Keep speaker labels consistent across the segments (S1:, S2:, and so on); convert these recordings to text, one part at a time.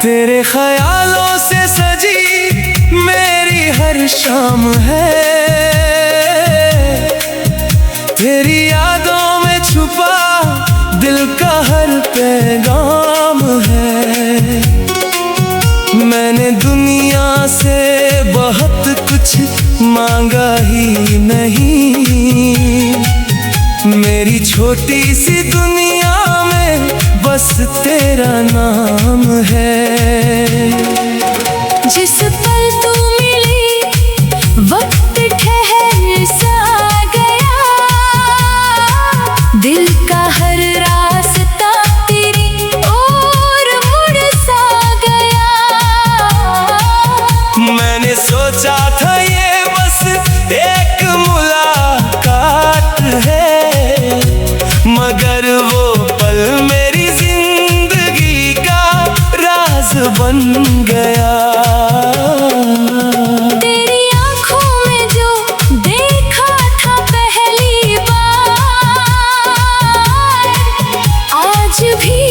S1: तेरे ख्यालों से सजी मेरी हर शाम है, तेरी यादों में छुपा दिल का हर पैगाम है। मैंने दुनिया से बहुत कुछ मांगा ही नहीं, मेरी छोटी सी दुनिया में बस तेरा नाम है।
S2: जिस पल तू मिली वक्त ठहर सा गया, दिल का हर रास्ता तेरी ओर मुड़ सा गया।
S1: मैंने सोचा था ये बस एक मुलाकात है, मगर वो पल मेरी जिंदगी का राज बन गया।
S2: तेरी आंखों में जो देखा था पहली बार, आज भी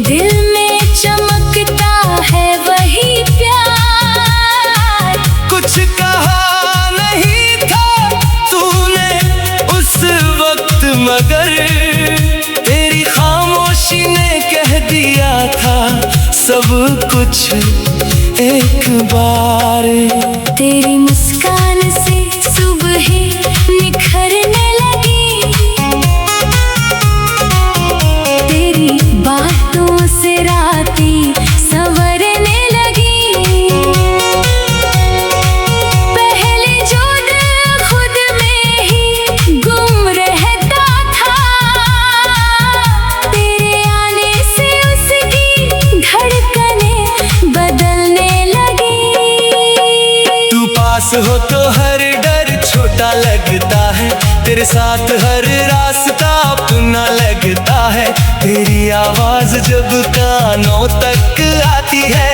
S2: दिल में चमकता है वही प्यार।
S1: कुछ कहा नहीं था तूने उस वक्त, मगर तेरी खामोशी ने कह दिया था सब कुछ एक बार।
S2: तेरी मुस्कान से सुबह निखरने लगी, तेरी बातों से रातें संवरने लगी। पहले जो दिल खुद में ही गुम रहता था, तेरे आने से उसकी धड़कनें बदलने लगी।
S1: तू पास हो तो हर डर छोटा लगता है, तेरे साथ हर रास्ता अपना लगता है। तेरी आवाज जब कानों तक आती है,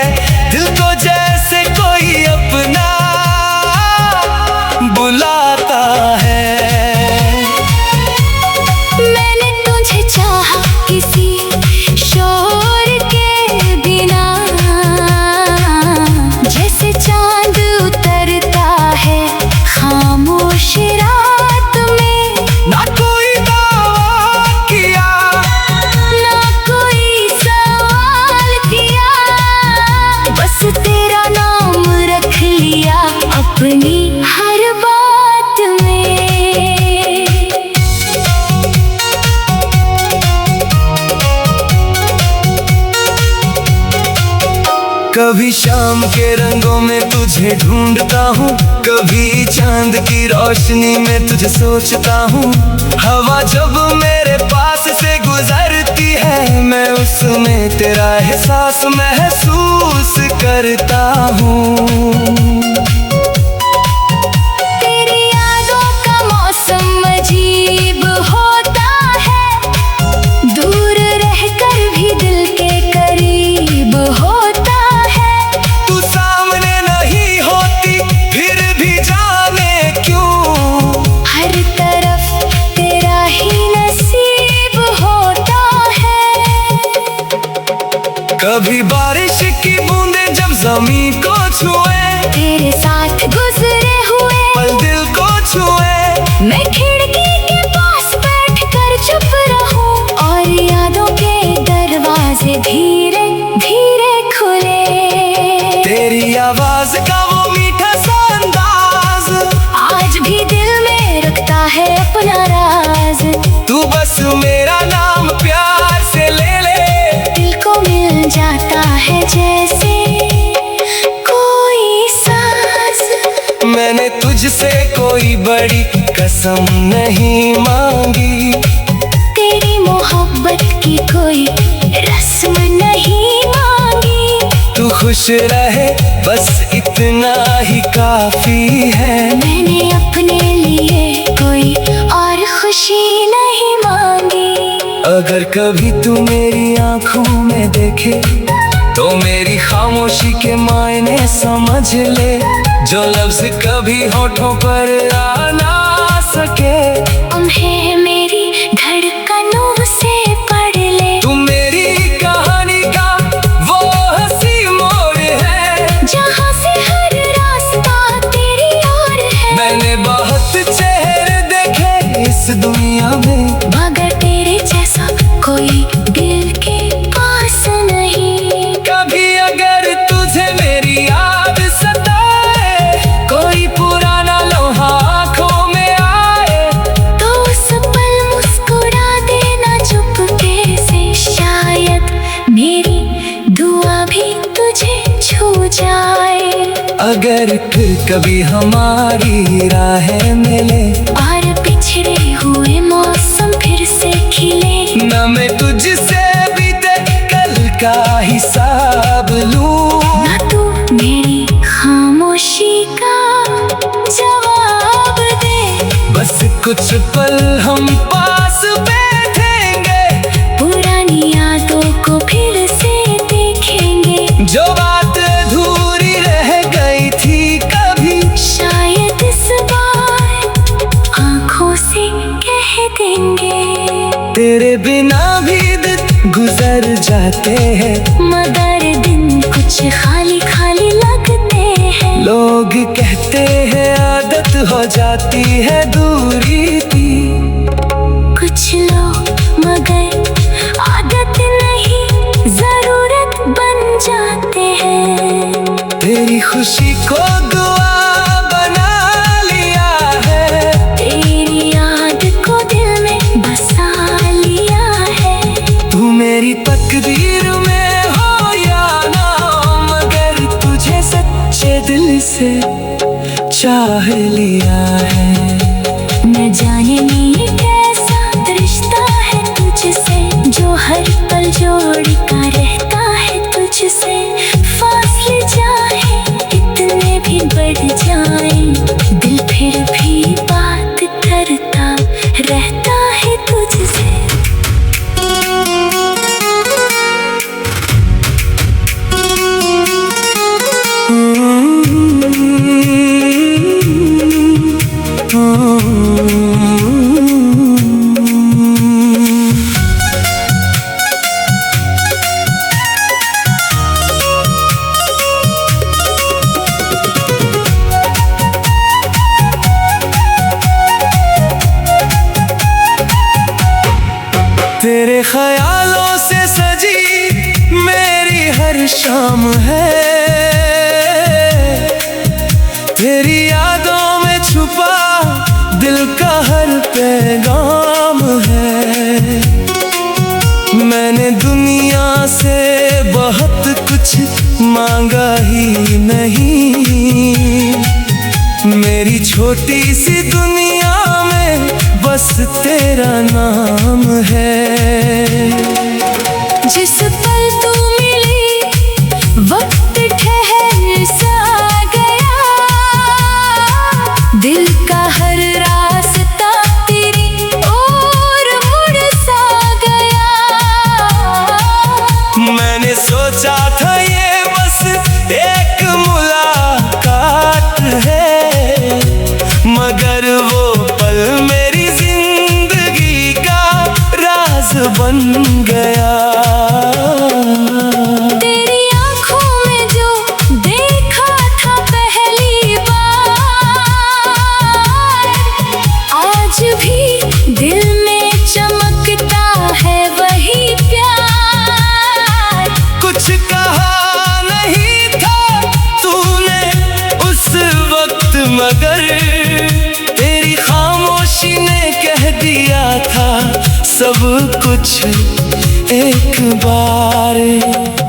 S1: दिल को जैसे कोई अपना बुलाता है।
S2: मैंने तुझे चाहा किसी शोर के बिना, जैसे चांद उतरता है खामोश रात में।
S1: ना कोई दावा किया,
S2: ना कोई सवाल किया, बस तेरा नाम रख लिया अपनी हर बात में।
S1: कभी शाम के रंगों में तुझे ढूंढता हूँ, कभी चांद की रोशनी में तुझे सोचता हूँ। हवा जब मेरे पास से गुजरती है, मैं उसमें तेरा एहसास महसूस करता हूँ।
S2: तेरी यादों का मौसम अजीब होता है, दूर रहकर भी दिल के करीब होता है।
S1: तू सामने नहीं होती फिर भी जाने क्यों,
S2: हर तरफ तेरा ही नसीब होता है।
S1: कभी बारिश की बूंदें जब जमीन को छुए,
S2: तेरे साथ गुजरे हुए
S1: पल दिल को छुए।
S2: मैं खिड़की के पास बैठकर चुप रहूं, और यादों के दरवाजे धीरे धीरे खुले।
S1: तेरी आवाज का वो मीठा सा अंदाज
S2: आज भी दिल में रखता है अपना राज।
S1: तू बस मेरा नाम प्यार से ले ले,
S2: दिल को मिल जाता है जैसे कोई सांस।
S1: मैंने तुझसे कोई बड़ी कसम नहीं मांगी,
S2: तेरी मोहब्बत की कोई रस्म नहीं मांगी।
S1: तू खुश रहे बस इतना ही काफी है।
S2: मैंने अपने लिए कोई और खुशी नहीं मांगी।
S1: अगर कभी तू मेरी आंखों में देखे, तो मेरी खामोशी के मायने समझ ले। जो लफ्ज कभी होठों पर आ ना सके,
S2: उन्हें मेरी धड़कनों से पढ़ ले।
S1: तू मेरी कहानी का वो हंसी
S2: भी तुझे छू जाए।
S1: अगर फिर कभी हमारी राहें मिले
S2: और पिछड़े हुए मौसम फिर से खिले,
S1: न मैं तुझसे बीते कल का हिसाब लूं,
S2: ना तू मेरी खामोशी का जवाब दे।
S1: बस कुछ पल हम पास बैठेंगे,
S2: पुरानी यादों को फिर से देखेंगे।
S1: जो बात अधूरी रह गई थी कभी,
S2: शायद इस बार आंखों से कह देंगे।
S1: तेरे बिना भी दिन गुजर जाते हैं,
S2: मगर दिन कुछ खाली खाली लगते हैं।
S1: लोग कहते हैं आदत हो जाती है दूरी की,
S2: कुछ लोग मगर आदत नहीं जरूरत बन जाते हैं।
S1: तेरी खुशी को दुआ बना लिया है,
S2: तेरी याद को दिल में बसा लिया है।
S1: तू मेरी तकदीर में हो या ना हो, मगर तुझे सच्चे दिल से चाह लिया है।
S2: न जाने में ये कैसा रिश्ता है तुझसे, जो हर पल जोड़ का रहता है तुझसे। फासले चाहे इतने भी बढ़ जाए, दिल फिर भी बात करता रहता है तुझसे।
S1: तेरे ख्यालों से सजी मेरी हर शाम है, तेरी यादों में छुपा दिल का हर पैगाम है। मैंने दुनिया से बहुत कुछ मांगा ही नहीं, मेरी छोटी सी दुनिया में बस तेरा नाम है।
S2: जिस पल तू मिली वक्त ठहर सा गया, दिल का हर रास्ता तेरी ओर मुड़ सा गया।
S1: मैंने सोचा था ये बस एक मुलाकात है, मगर वो पल मेरी जिंदगी का राज बन गया।
S2: तेरी आंखों में जो देखा था पहली बार, आज भी दिल में चमकता है वही प्यार।
S1: कुछ कहा नहीं था तूने उस वक्त, मगर तेरी खामोशी ने कह दिया था सब कुछ एक बार।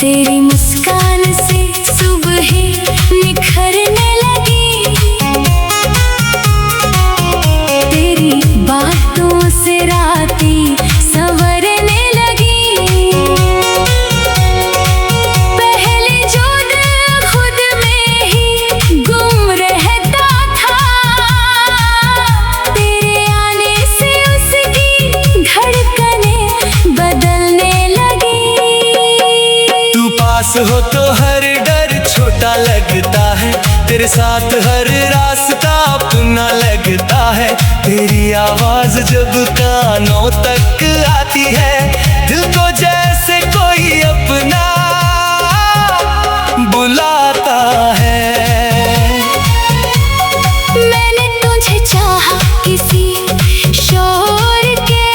S2: तेरी मुस्कान से सुबह निखरने लगी, तेरी बातों से रातें संवरने लगी। पहले जो दिल खुद में ही गुम रहता था, तेरे आने से उसकी धड़कनें बदलने लगी।
S1: तू पास हो तो हर डर छोटा लगता है, तेरे साथ हर रास्ता अपना लगता है। तेरी आवाज जब कानों तक आती है, दिल को जैसे कोई अपना बुलाता है।
S2: मैंने तुझे चाहा किसी शोर के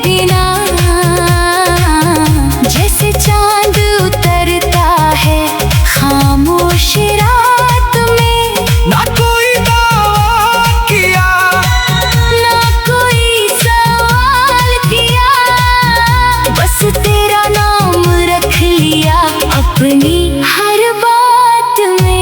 S2: बिना, जैसे चांद उतरता है खामोश रात में।
S1: ना कोई दावा किया,
S2: ना कोई सवाल किया, हर बात में।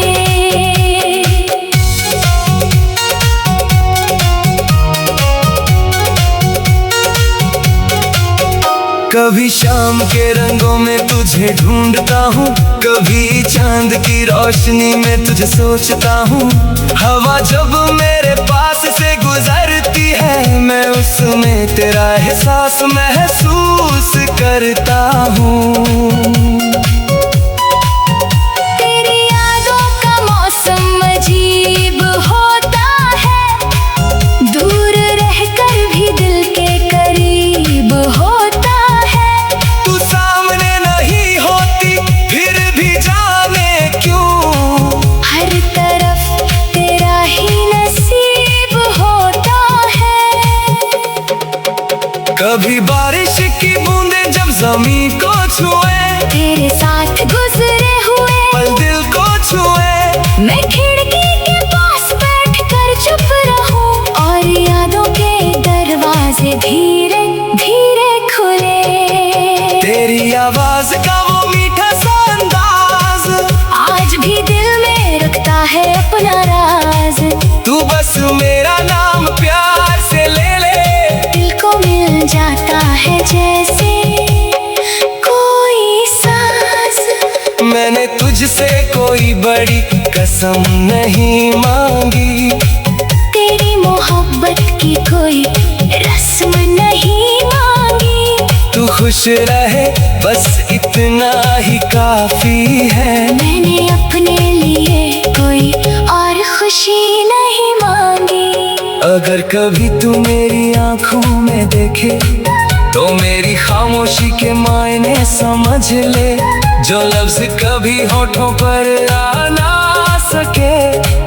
S1: कभी शाम के रंगों में तुझे ढूंढता हूँ, कभी चांद की रोशनी में तुझे सोचता हूँ। हवा जब मेरे पास से गुजरती है, मैं उसमें तेरा एहसास महसूस करता हूँ।
S2: तेरी यादों का मौसम अजीब होता है, दूर रहकर भी दिल के करीब होता है।
S1: तू सामने नहीं होती फिर भी जाने क्यों,
S2: हर तरफ तेरा ही नसीब होता है।
S1: कभी बारिश की बूंदें जब जमीन को छुए,
S2: तेरे साथ गुजरे हुए
S1: पल दिल को छुए।
S2: मैं खिड़की के पास बैठकर चुप रहूं, और यादों के दरवाजे धीरे धीरे खुले।
S1: तेरी आवाज का वो मीठा सा अंदाज
S2: आज भी दिल में रखता है अपना राज।
S1: तू बस मेरा नाम प्यार से ले ले,
S2: दिल को मिल जाता है जैसे कोई साज।
S1: मैंने तुझसे कोई बड़ी कसम नहीं मांगी,
S2: तेरी मोहब्बत की कोई रस्म नहीं मांगी।
S1: तू खुश रहे बस इतना ही काफी है।
S2: मैंने अपने लिए कोई और खुशी नहीं मांगी।
S1: अगर कभी तू मेरी आंखों में देखे, तो मेरी खामोशी के मायने समझ ले। जो लफ्ज कभी होठों पर आ ना सके,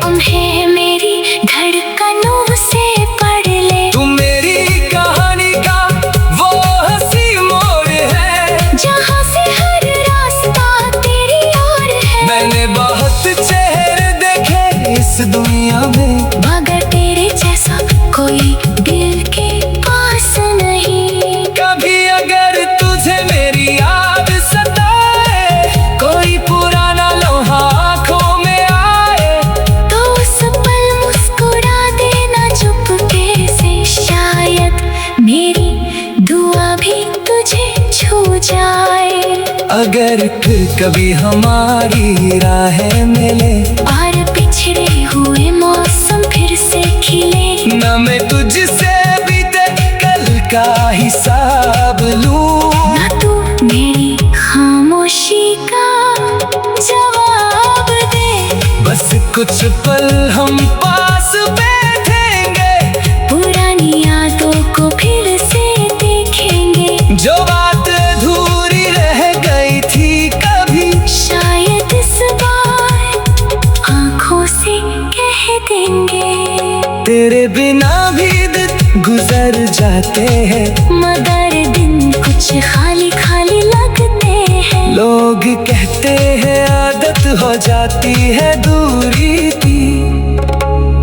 S2: उन्हें मेरी धड़कनों से पढ़ ले।
S1: तू मेरी कहानी का वो हंसी मोड़ है,
S2: जहाँ से हर रास्ता तेरी ओर है।
S1: मैंने बहुत चेहरे देखे इस दुनिया में,
S2: मगर तेरे जैसा कोई दिल के पास नहीं।
S1: कभी अगर तुझे मेरी याद सताए, कोई पुराना लोहा आंखों में आए,
S2: तो उस पल मुस्कुरा देना चुपके से। शायद मेरी दुआ भी तुझे छू जाए।
S1: अगर फिर कभी हमारी राहें मिले,
S2: और पिछड़े हुए मौसम फिर से खिले।
S1: न मैं तुझसे बीते कल का हिसाब लूं,
S2: ना तू मेरी खामोशी का जवाब दे।
S1: बस कुछ पल हम पास बैठेंगे,
S2: पुरानी यादों को फिर से देखेंगे।
S1: जो बात अधूरी रह गई थी कभी,
S2: शायद इस बार आंखों से कह देंगे।
S1: तेरे बिना भी दिन गुजर जाते हैं,
S2: मगर दिन कुछ खाली खाली लगते हैं।
S1: लोग कहते हैं आदत हो जाती है दूरी की,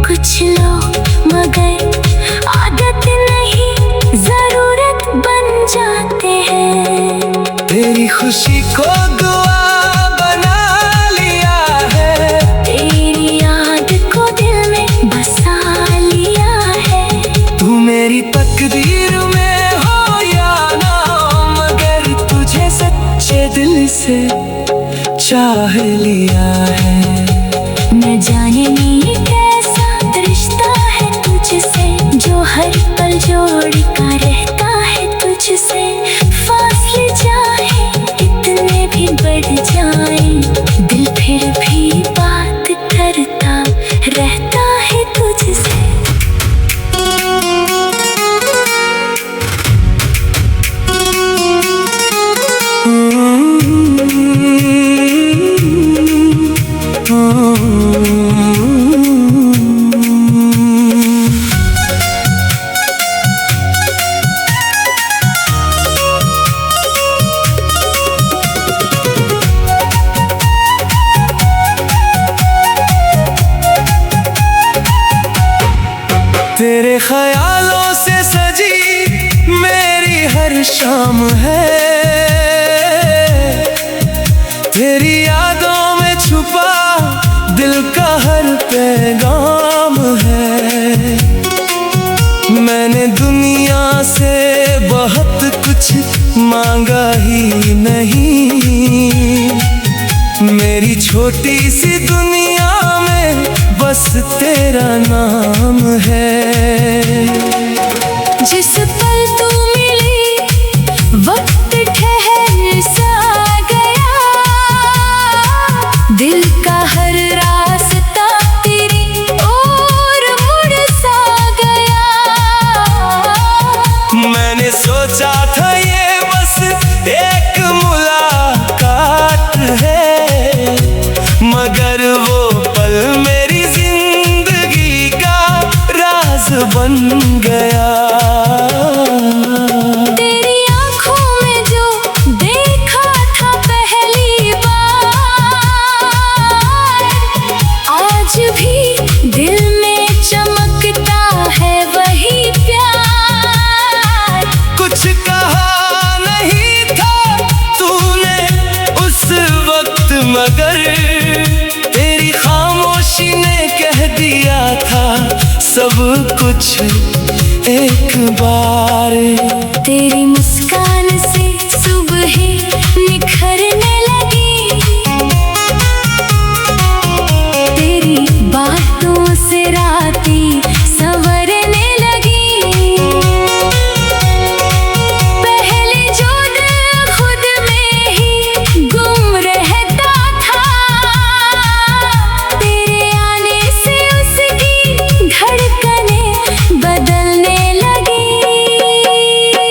S2: कुछ लोग मगर आदत नहीं जरूरत बन जाते हैं।
S1: तेरी खुशी को दुआ बना लिया है,
S2: तेरी याद को दिल में बसा लिया है।
S1: तू मेरी तकदीर में हो या ना हो, मगर तुझे सच्चे दिल से चाह लिया है।
S2: न जाने ये कैसा रिश्ता है तुझसे, जो हर पल जोड़ का रहता है तुझसे। फासले चाहे इतने भी बढ़ जाए, दिल फिर भी बात करता रहता है तुझसे।
S1: तेरे ख्यालों से सजी मेरी हर शाम है, तेरी यादों छुपा दिल का हर पैगाम है। मैंने दुनिया से बहुत कुछ मांगा ही नहीं, मेरी छोटी सी दुनिया में बस तेरा नाम है।
S2: जिस पल तू मिली वक्त ठहर सा गया, दिल का हर रास्ता तेरी ओर मुड़ सा गया।
S1: मैंने सोचा था ये बस एक मुलाकात है, मगर वो पल मेरी जिंदगी का राज बन गया।
S2: तेरी आंखों में जो देखा था पहली बार, आज भी दिल में चमकता है वही प्यार।
S1: कुछ कहा नहीं था तूने उस वक्त, मगर तेरी खामोशी ने कह दिया था सब कुछ एक बार।
S2: तेरी मुस्कान से सुबह निखरने लगी, तेरी बातों से रातें संवरने लगी। पहले जो दिल खुद में ही गुम रहता था, तेरे आने से उसकी धड़कनें बदलने लगी।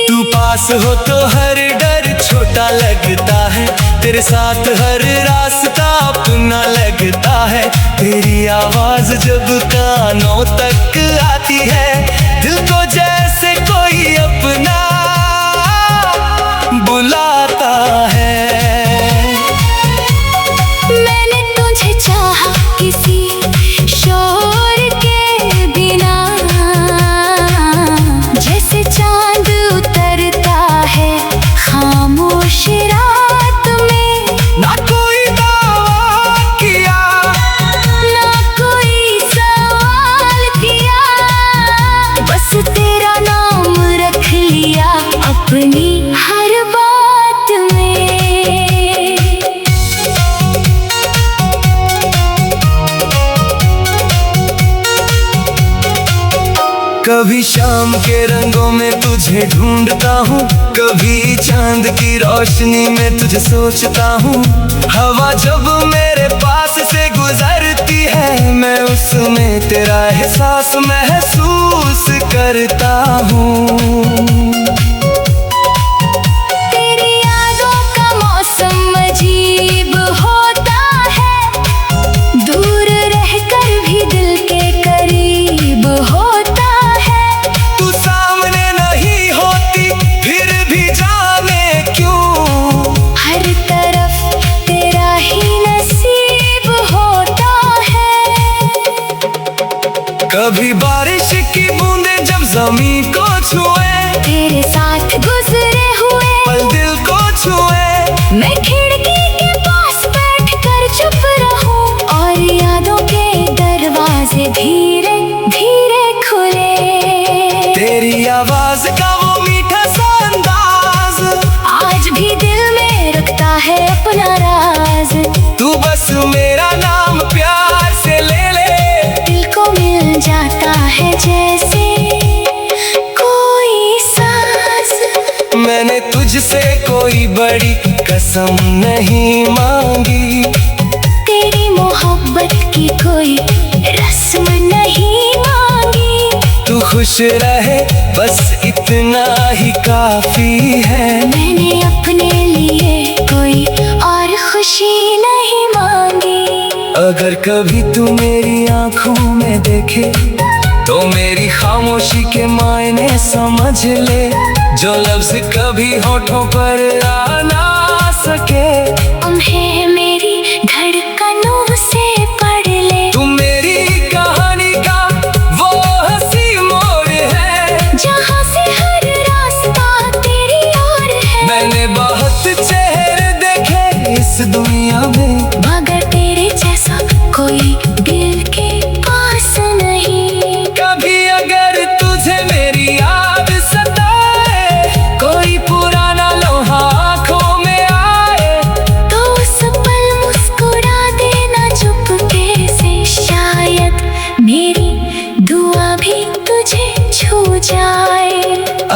S1: तू पास हो तो हर डर छोटा लगता है, तेरे साथ हर रास्ता अपना लगता है। तेरी आवाज जब कानों तक आती है, दिल को जैसे कोई अपना बुलाता है।
S2: मैंने तुझे चाहा किसी शोर के बिना, जैसे चांद उतरता है खामोश रात में।
S1: ना कोई दावा किया,
S2: ना कोई सवाल किया, बस तेरा नाम रख लिया अपनी हर बात में।
S1: कभी शाम के रंगों में तुझे ढूंढता हूँ, कभी चांद की रोशनी में तुझे सोचता हूँ। हवा जब मेरे पास से गुजरती है, मैं उसमें तेरा एहसास महसूस करता हूँ।
S2: तेरी यादों का मौसम अजीब होता है, दूर रहकर भी दिल के करीब होता है।
S1: तू सामने नहीं होती फिर भी जाने क्यों,
S2: हर तरफ तेरा ही नसीब होता है।
S1: कभी बारिश की बूंदें जब जमीन को छुए,
S2: तेरे साथ गुजरे हुए
S1: पल दिल को छुए।
S2: मैं खिड़की के पास बैठ कर चुप रहूं, और यादों के दरवाजे धीरे धीरे खुले।
S1: तेरी आवाज का वो मीठा सा अंदाज
S2: आज भी दिल में रखता है अपना राज।
S1: तू बस मेरा नाम प्यार से ले ले,
S2: दिल को मिल जाता है जैसे कोई सांस।
S1: मैंने तुझसे कोई बड़ी कसम नहीं मांगी,
S2: तेरी मोहब्बत की कोई रस्म नहीं मांगी।
S1: तू खुश रहे बस इतना ही काफी है।
S2: मैंने अपने लिए कोई और खुशी नहीं मांगी।
S1: अगर कभी तू मेरी आंखों में देखे, तो मेरी खामोशी के मायने समझ ले। जो लफ्ज कभी होठों पर आ ना सके,
S2: उन्हें मेरी धड़कनों से पढ़ ले।
S1: तू मेरी कहानी का वो हंसी मोड़ है,
S2: जहाँ से हर रास्ता तेरी ओर है।
S1: मैंने बहुत चेहरे देखे इस दुनिया में,
S2: मगर तेरे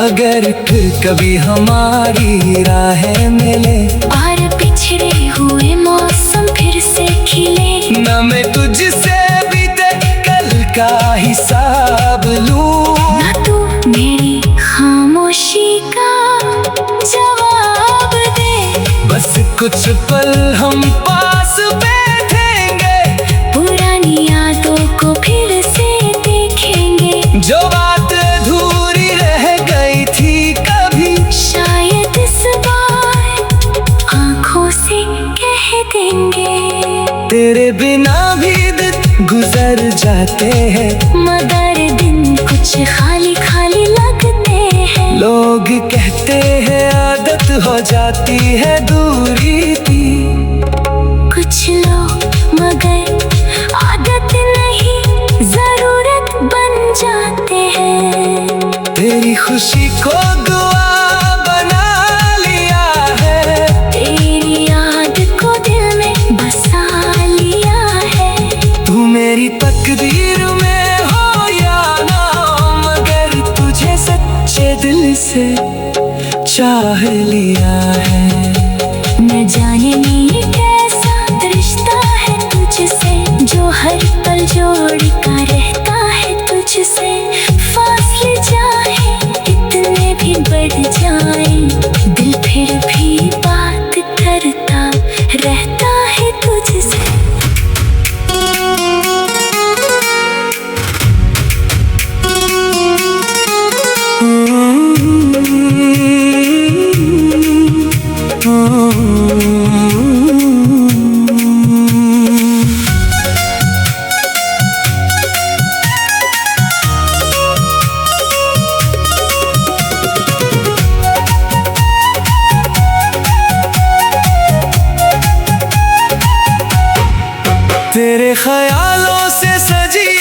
S1: अगर फिर कभी हमारी राहें मिले
S2: और पिछड़े हुए मौसम फिर से खिले,
S1: न मैं तुझसे बीते कल का हिसाब लूं,
S2: ना तू मेरी खामोशी का जवाब दे।
S1: बस कुछ पल हम पास बैठेंगे,
S2: पुरानी यादों को फिर से देखेंगे,
S1: जो बात अधूरी रह गई थी कभी
S2: शायद इस बार आंखों से कह देंगे।
S1: तेरे बिना भी दिन गुजर जाते हैं,
S2: मगर दिन कुछ खाली खाली लगते हैं।
S1: लोग कहते हैं आदत हो जाती है दूरी की,
S2: कुछ लोग मगर आदत नहीं जरूरत बन जाते हैं।
S1: तेरी खुशी को दुआ बना लिया है,
S2: तेरी याद को दिल में बसा लिया है।
S1: तू मेरी तकदीर में हो या ना हो, मगर तुझे सच्चे दिल से चाह लिया है।
S2: न जाने में ये कैसा रिश्ता है तुझसे, जो हर पल जोड़ का रहता है तुझसे। फासले चाहे इतने भी बढ़ जाए, दिल फिर भी बात करता रहता है तुझसे।
S1: तेरे ख्यालों से सजी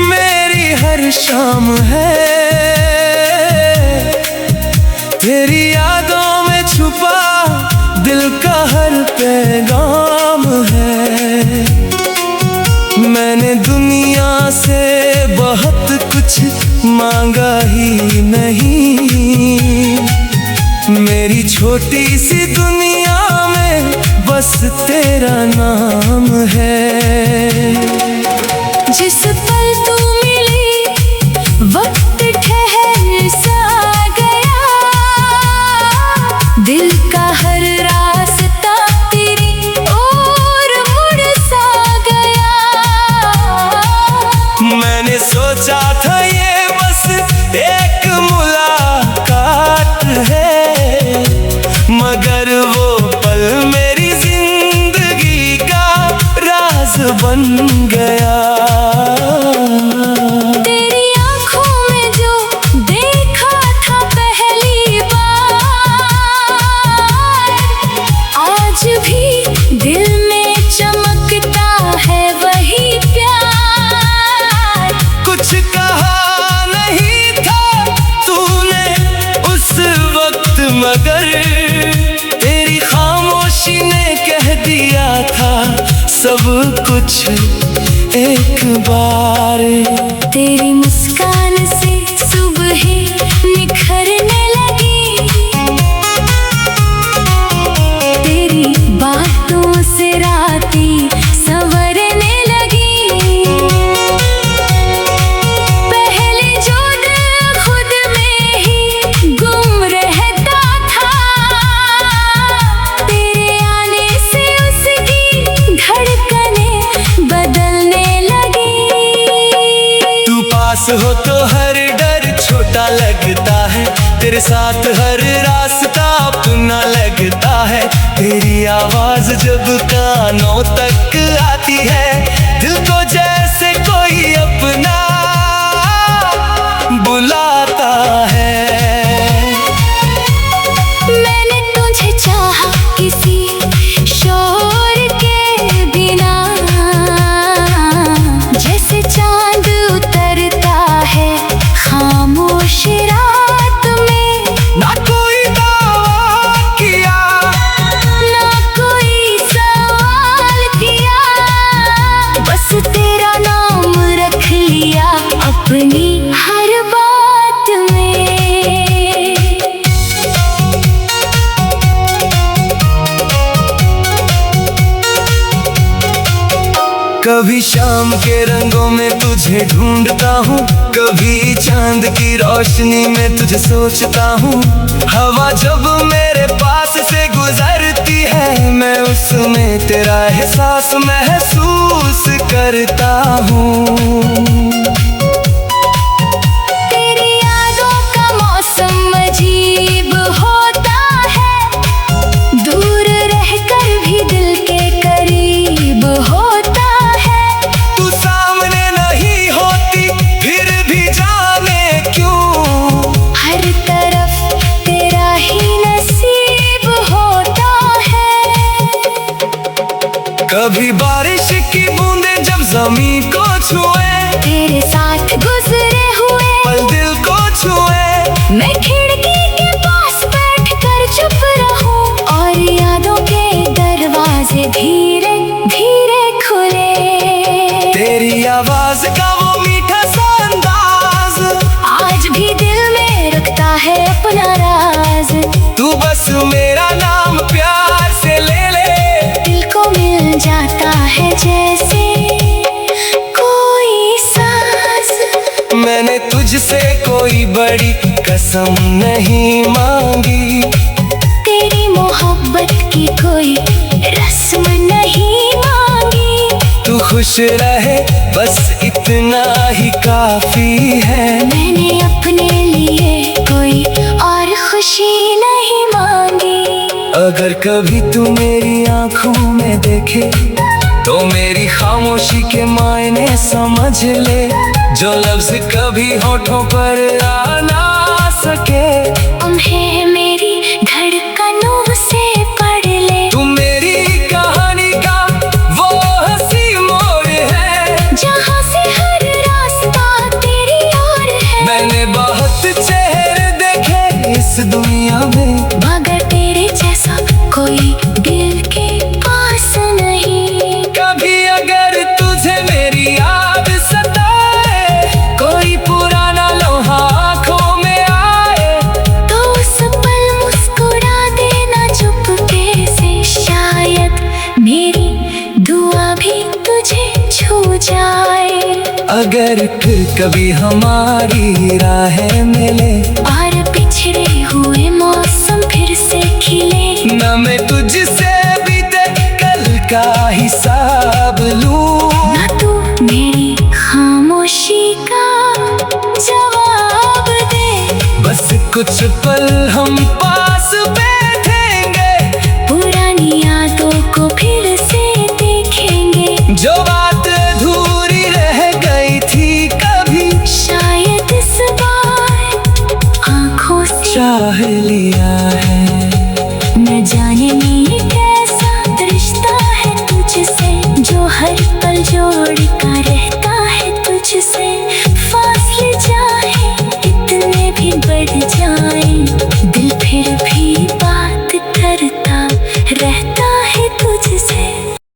S1: मेरी हर शाम है, तेरी यादों में छुपा दिल का हर पैगाम है। मैंने दुनिया से बहुत कुछ मांगा ही नहीं, मेरी छोटी सी दुनिया में बस तेरा नाम है।
S2: जिस पल तू मिली वक्त ठहर सा गया, दिल का हर रास्ता तेरी ओर मुड़ सा गया।
S1: मैंने सोचा था ये बस एक मुलाकात है, मगर वो पल मेरी जिंदगी का राज बन गया।
S2: तेरी आंखों में जो देखा था पहली बार, आज भी दिल में चमकता है वही प्यार।
S1: कुछ कहा नहीं था तूने उस वक्त, मगर तेरी खामोशी ने कह दिया था सब कुछ एक बार।
S2: तेरी मुस्कान से सुबह निखरने लगी, तेरी बातों से रातें संवरने लगी। पहले जो दिल खुद में ही गुम रहता था, तेरे आने से उसकी धड़कनें बदलने लगी।
S1: तू पास हो तो हर डर छोटा लगता है, तेरे साथ हर रास्ता अपना लगता है। तेरी आवाज जब कानों तक आती है, दिल को जैसे कोई अपना बुलाता है।
S2: मैंने तुझे चाहा किसी शोर के बिना, जैसे चांद उतरता है खामोश रात में।
S1: ना कोई दावा किया,
S2: ना कोई सवाल किया,
S1: कभी शाम के रंगों में तुझे ढूंढता हूँ, कभी चांद की रोशनी में तुझे सोचता हूँ। हवा जब मेरे पास से गुजरती है, मैं उसमें तेरा एहसास महसूस करता हूँ। कभी बारिश की बूंदें जब जमीन को छुए,
S2: तेरे साथ गुजरे हुए
S1: पल दिल को छुए।
S2: मैं खिड़की के पास बैठ कर चुप रहूं और यादों के दरवाजे धीरे धीरे खुले।
S1: तेरी आवाज का वो मीठा सा अंदाज
S2: आज भी दिल में रखता है अपना राज।
S1: तू बस मेरा नाम प्यार से ले ले,
S2: दिल को मिल जाता है जैसे कोई सांस।
S1: मैंने तुझसे कोई बड़ी कसम नहीं मांगी,
S2: तेरी मोहब्बत की कोई रस्म नहीं मांगी।
S1: तू खुश रहे बस इतना ही काफी है।
S2: मैंने अपने लिए कोई और खुशी नहीं मांगी।
S1: अगर कभी तू मेरी आंखों में देखे तो मेरी खामोशी के मायने समझ ले, जो लफ्ज कभी होठों पर आ ना सके
S2: उन्हें मेरी धड़कनों से पढ़ ले।
S1: तू मेरी कहानी का वो हंसी मोड़ है,
S2: जहाँ से हर रास्ता तेरी ओर है।
S1: मैंने बहुत चेहरे देखे इस दुनिया में,
S2: मगर तेरे जैसा कोई दिल के पास नहीं।
S1: कभी अगर तुझे मेरी याद सताए, कोई पुराना लोहा आंखों में आए,
S2: तो उस पल मुस्कुरा देना चुपके से। शायद मेरी दुआ भी तुझे छू जाए।
S1: अगर फिर कभी हमारी राहें मिले
S2: और पिछड़े हुए मौसम फिर से खिले,
S1: न मैं तुझसे बीते कल का हिसाब लूं,
S2: ना तू मेरी खामोशी का जवाब दे।
S1: बस कुछ पल हम पास